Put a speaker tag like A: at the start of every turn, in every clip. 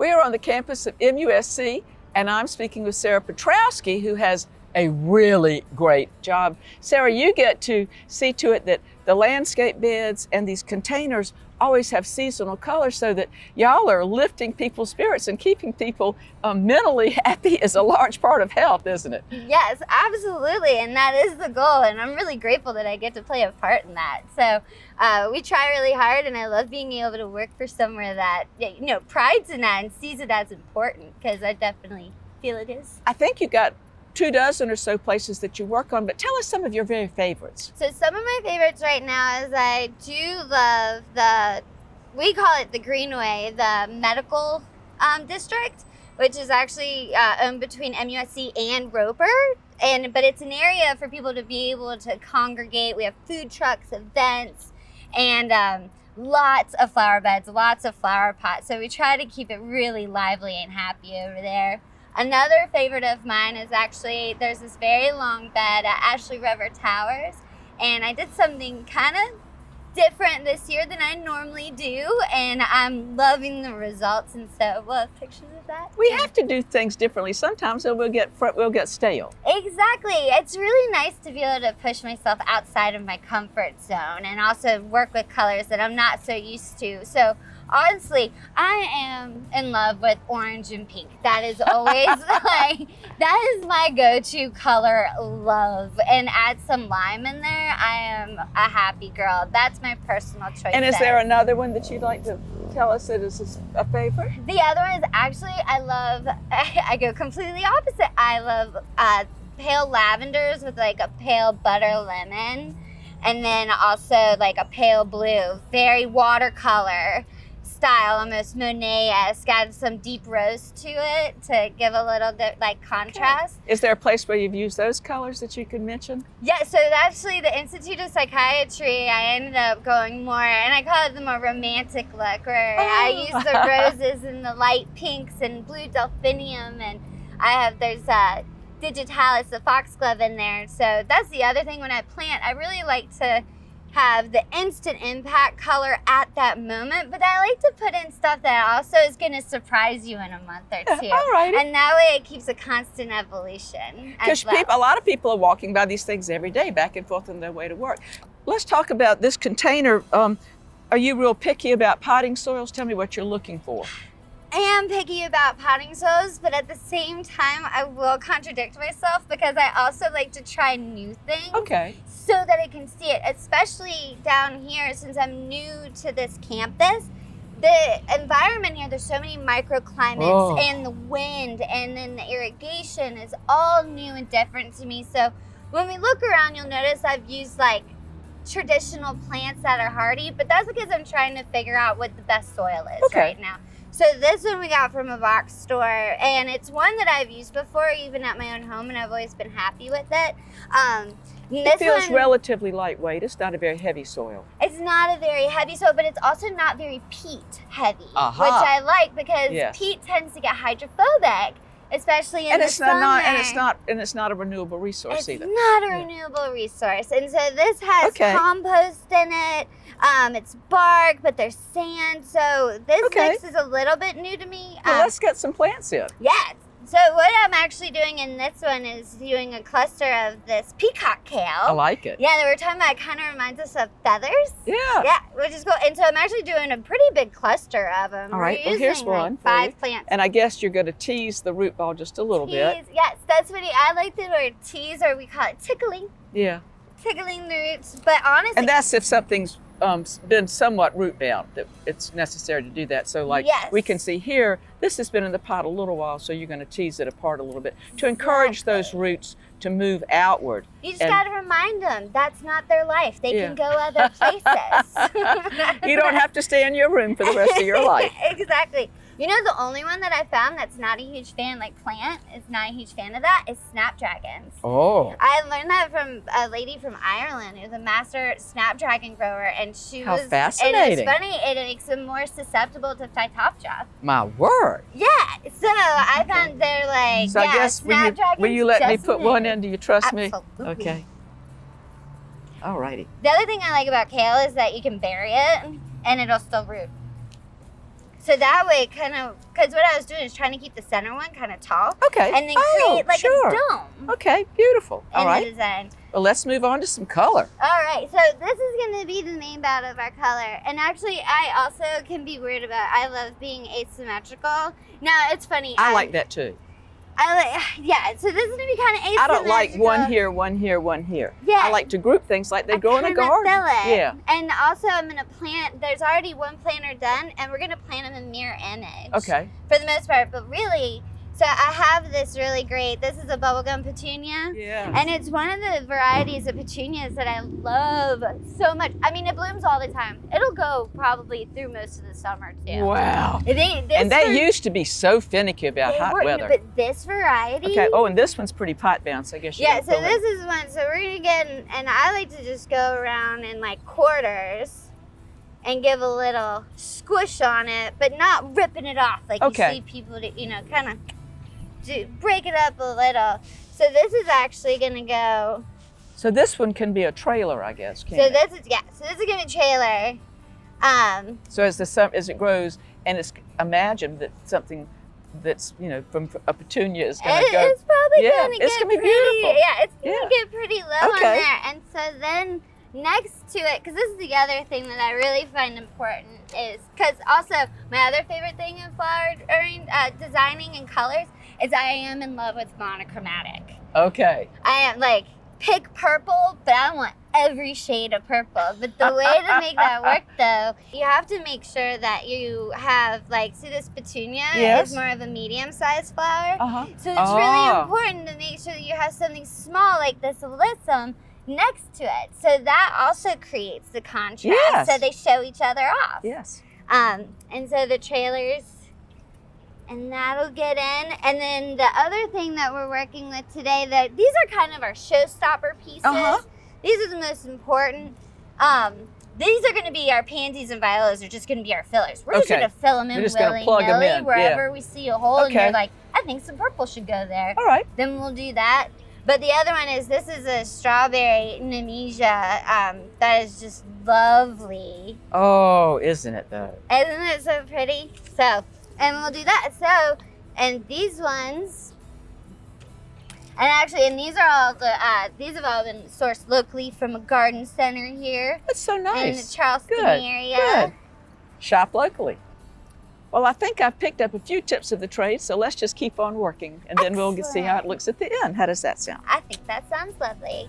A: We are on the campus of MUSC, and I'm speaking with Sarah Petrowski, who has a really great job. Sarah, you get to see to it that the landscape beds and these containers always have seasonal colors so that y'all are lifting people's spirits and keeping people mentally happy is a large part of health, isn't it?
B: Yes, absolutely, and that is the goal, and I'm really grateful that I get to play a part in that. So we try really hard, and I love being able to work for somewhere that, you know, prides in that and sees it as important, because I definitely feel it is.
A: I think you got 24 or so places that you work on, but tell us some of your very favorites.
B: So some of my favorites right now is I do love we call it the Greenway, the medical district, which is actually owned between MUSC and Roper. But it's an area for people to be able to congregate. We have food trucks, events, and lots of flower beds, lots of flower pots. So we try to keep it really lively and happy over there. Another favorite of mine is actually, there's this very long bed at Ashley River Towers, and I did something kind of different this year than I normally do, and I'm loving the results, and so we'll have pictures of that.
A: We have to do things differently sometimes, so we'll get stale.
B: Exactly. It's really nice to be able to push myself outside of my comfort zone and also work with colors that I'm not so used to. So honestly, I am in love with orange and pink. That is always that is my go-to color love. And add some lime in there, I am a happy girl. That's my personal choice.
A: And is there another one that you'd like to tell us that is a favorite?
B: The other one is actually, I go completely opposite. I love pale lavenders with like a pale butter lemon, and then also like a pale blue, very watercolor style, almost Monet-esque. Add some deep rose to it to give a little bit like contrast.
A: Okay. Is there a place where you've used those colors that you could mention?
B: Yeah, so actually the Institute of Psychiatry, I ended up going more, and I call it the more romantic look, where I use the roses and the light pinks and blue delphinium, and there's digitalis, the foxglove in there. So that's the other thing when I plant, I really like to have the instant impact color at that moment, but I like to put in stuff that also is going to surprise you in a month or two.
A: All right.
B: And that way it keeps a constant evolution.
A: Because a lot of people are walking by these things every day, back and forth on their way to work. Let's talk about this container. Are you real picky about potting soils? Tell me what you're looking for.
B: I am picky about potting soils, but at the same time, I will contradict myself because I also like to try new things.
A: Okay.
B: So that I can see it, especially down here, since I'm new to this campus. The environment here, there's so many microclimates, and the wind, and then the irrigation is all new and different to me. So when we look around, you'll notice I've used like traditional plants that are hardy, but that's because I'm trying to figure out what the best soil is right now. So this one we got from a box store, and it's one that I've used before, even at my own home, and I've always been happy with it.
A: It feels relatively lightweight. It's not a very heavy soil.
B: It's not a very heavy soil, but it's also not very peat heavy, which I like because peat tends to get hydrophobic, especially in the summer.
A: And it's not a renewable resource either.
B: It's not a renewable resource, and so this has compost in it. It's bark, but there's sand, so this mix is a little bit new to me.
A: Well, let's get some plants in.
B: Yes. So what I'm actually doing in this one is doing a cluster of this peacock kale.
A: I like it.
B: Yeah, they were talking about it kind of reminds us of feathers.
A: Yeah.
B: Yeah, which is cool. And so I'm actually doing a pretty big cluster of them.
A: All right, well, here's one.
B: Like 5 plants.
A: And I guess you're going to tease the root ball just a little bit.
B: Yes, that's what I like the word tease, or we call it tickling.
A: Yeah.
B: Tickling the roots, but honestly.
A: And that's if something's been somewhat root bound, that it's necessary to do that. So like we can see here, this has been in the pot a little while, so you're going to tease it apart a little bit to encourage those roots to move outward.
B: You just got to remind them that's not their life. They can go other places.
A: You don't have to stay in your room for the rest of your life.
B: Exactly. You know, the only one that I found that's not a huge fan, like plant, is not a huge fan of that, is snapdragons.
A: Oh.
B: I learned that from a lady from Ireland who's a master snapdragon grower, and
A: How fascinating.
B: And it's funny, it makes them more susceptible to Phytophthora.
A: My word.
B: Yeah, so I found they're like,
A: so I guess will you let me put one in? Do you trust
B: Absolutely.
A: me? Okay. All righty.
B: The other thing I like about kale is that you can bury it and it'll still root. So that way, kind of, because what I was doing is trying to keep the center one kind of tall.
A: Okay.
B: And then create like
A: sure.
B: a dome.
A: Okay, beautiful. All
B: in
A: right.
B: the design.
A: Well, let's move on to some color.
B: All right, so this is going to be the main bout of our color. And actually, I also can be weird about, I love being asymmetrical. Now, it's funny.
A: I like that too.
B: Yeah, so this is going to be kind of asymmetrical.
A: I don't like one here, one here, one here.
B: Yeah.
A: I like to group things like they grow in a garden.
B: Fill it.
A: Yeah.
B: And also, I'm going to plant, there's already one planter done, and we're going to plant them in mirror image.
A: Okay.
B: For the most part, but really, so I have this really great, this is a bubblegum petunia.
A: Yeah.
B: And it's one of the varieties of petunias that I love so much. I mean, it blooms all the time. It'll go probably through most of the summer, too.
A: Wow.
B: And
A: they used to be so finicky about hot weather.
B: But this variety.
A: Okay. Oh, and this one's pretty pot bound, so I guess you
B: Yeah, so this is one. So we're going to get, and I like to just go around in like quarters and give a little squish on it, but not ripping it off like you see people, kind of break it up a little. So this is actually going to go.
A: So this one can be a trailer, I guess.
B: So this is going to be trailer.
A: So as it grows, and it's imagine that something that's from a petunia is going to go.
B: It's probably going to get
A: gonna be
B: pretty.
A: beautiful.
B: Yeah, it's going to get pretty low on there. And so then next to it, because this is the other thing that I really find important, is because also my other favorite thing in flower designing and colors is I am in love with monochromatic.
A: Okay.
B: I am like, pick purple, but I want every shade of purple. But the way to make that work, though, you have to make sure that you have, like, see this petunia is more of a medium-sized flower. So it's really important to make sure that you have something small like this alyssum next to it. So that also creates the contrast. So they show each other off.
A: Yes.
B: And so the trailers, and that'll get in. And then the other thing that we're working with today, that these are kind of our showstopper pieces. These are the most important. These are going to be our pansies and violas are just going to be our fillers. We're just going to fill them in willy-nilly wherever we see a hole and you're like, I think some purple should go there.
A: All right.
B: Then we'll do that. But the other one is, this is a strawberry nemesia that is just lovely.
A: Oh, isn't it though?
B: Isn't it so pretty? So, and we'll do that. So, and these ones, and these are all these have all been sourced locally from a garden center here.
A: That's so nice.
B: In the Charleston area.
A: Good. Shop locally. Well, I think I've picked up a few tips of the trade, so let's just keep on working, and then we'll see how it looks at the end. How does that sound?
B: I think that sounds lovely.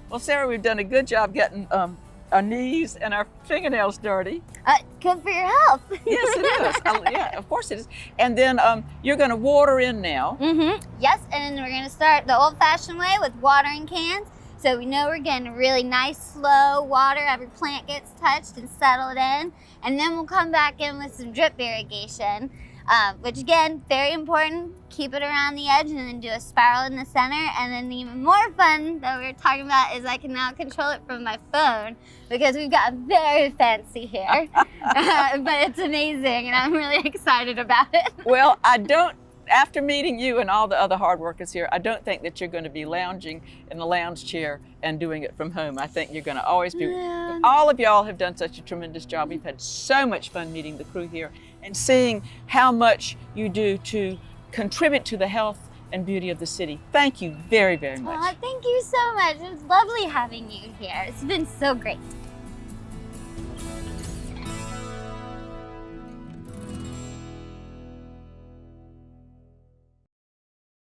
A: Well, Sarah, we've done a good job getting our knees and our fingernails dirty.
B: Good for your health.
A: Yes, it is. Yeah, of course it is. And then you're going to water in now.
B: Yes, and then we're going to start the old-fashioned way with watering cans. So we know we're getting really nice, slow water. Every plant gets touched and settled in. And then we'll come back in with some drip irrigation, which again, very important. Keep it around the edge and then do a spiral in the center. And then the even more fun that we were talking about is I can now control it from my phone because we've got very fancy here. But it's amazing and I'm really excited about it.
A: Well, after meeting you and all the other hard workers here, I don't think that you're going to be lounging in the lounge chair and doing it from home. I think you're going to always be. All of y'all have done such a tremendous job. We've had so much fun meeting the crew here and seeing how much you do to contribute to the health and beauty of the city. Thank you very, very much.
B: Thank you so much. It was lovely having you here. It's been so great.